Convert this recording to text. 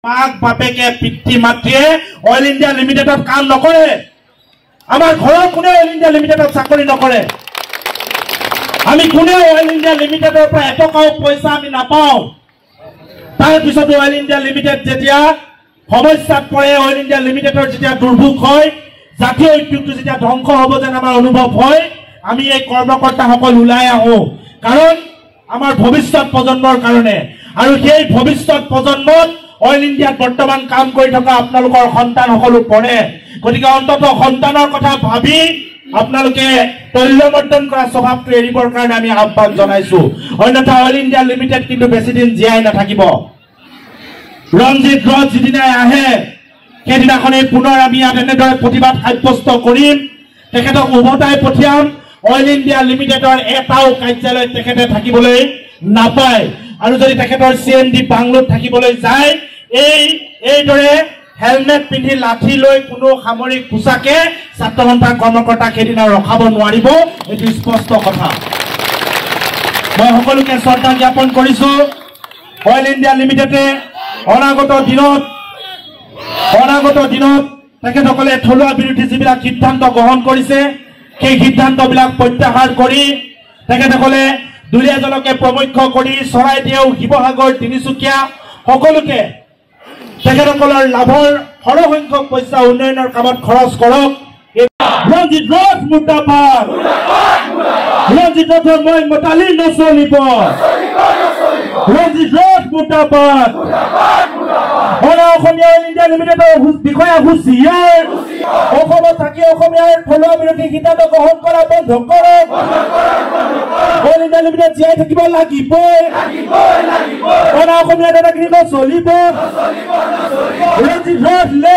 মাক বাপেকে পিতৃ মাতৃয়ে অইল ইন্ডিয়া লিমিটেডত কাম নকৰে। আমাৰ ঘৰৰ কোনে অইল ইন্ডিয়া লিমিটেডত চাকৰি নকৰে। আমি কোনে অইল ইন্ডিয়া লিমিটেডৰ পৰা এটকাও পইচা আমি নাপাওঁ। তাৰ পিছতো অইল ইন্ডিয়া লিমিটেড যেতিয়া সমস্যাত পৰে, অইল ইন্ডিয়া লিমিটেডৰ যেতিয়া দুৰ্ভোগ হয়, জাতীয় উদ্যোগটো যেতিয়া ধ্বংস হ'ব যেন আমাৰ অনুভৱ হয়, আমি এই কৰ্মকৰ্তাসকল ওলাই আহোঁ। কাৰণ আমাৰ ভৱিষ্যত প্ৰজন্মৰ কাৰণে, আৰু সেই ভৱিষ্যত প্ৰজন্মত অইল ইন্ডিয়াত বৰ্তমান কাম কৰি থকা আপোনালোকৰ সন্তান সকলো পৰে। গতিকে অন্ততঃ সন্তানৰ কথা ভাবি আপোনালোকে তৈলমৰ্দন কৰা স্বভাৱটো এৰিবৰ কাৰণে আমি আহ্বান জনাইছো। অন্যথা অইল ইন্ডিয়া লিমিটেড কিন্তু বেছি দিন জীয়াই নাথাকিব। ৰঞ্জিত ৰথ যিদিনাই আহে সেইদিনাখনেই পুনৰ আমি ইয়াত এনেদৰে প্ৰতিবাদ সাব্যস্ত কৰিম। তেখেতক উভতাই পঠিয়াম। অইল ইন্ডিয়া লিমিটেডৰ এটাও কাৰ্যালয় তেখেতে থাকিবলৈ নাপায়। আৰু যদি তেখেতৰ CMD বাংলোত থাকিবলৈ যায়, এইদৰে হেলমেট পিন্ধি লাঠি লৈ কোনো সামৰিক পোছাকে ছাত্ৰ সন্থা কৰ্মকৰ্তাক সেইদিনা ৰখাব নোৱাৰিব। এইটো স্পষ্ট কথা। মই সকলোকে শ্ৰদ্ধা জ্ঞাপন কৰিছো। অইল ইণ্ডিয়া লিমিটেডে অনাগত দিনত তেখেতসকলে থলুৱা বিৰোধী যিবিলাক সিদ্ধান্ত গ্ৰহণ কৰিছে, সেই সিদ্ধান্তবিলাক প্ৰত্যাহাৰ কৰি তেখেতসকলে দুলীয়াজনকে প্ৰমুখ্য কৰি চৰাইদেউ, শিৱসাগৰ, তিনিচুকীয়া সকলোকে তেখেতসকলৰ লাভৰ সৰহসংখ্যক পইচা উন্নয়নৰ কামত খৰচ কৰক। ৰঞ্জিত ৰথ মুৰ্দাবাদ। ৰঞ্জিত ৰথৰ মই মতালি নচলিব। ৰঞ্জিত ৰথ মুৰ্দাবাদ। অসমীয়া অইল ইণ্ডিয়া লিমিটেডৰ বিষয়া হুঁচিয়াৰ। অসমত থাকি অসমীয়াৰ থলুৱা বিৰোধী সিদ্ধান্ত গ্ৰহণ কৰা বন্ধ কৰক। অইল ইণ্ডিয়া লিমিটেড জীয়াই থাকিব লাগিবই। অসমীয়া দাদাগিৰি নচলিব। ৰঞ্জিত ৰথ লে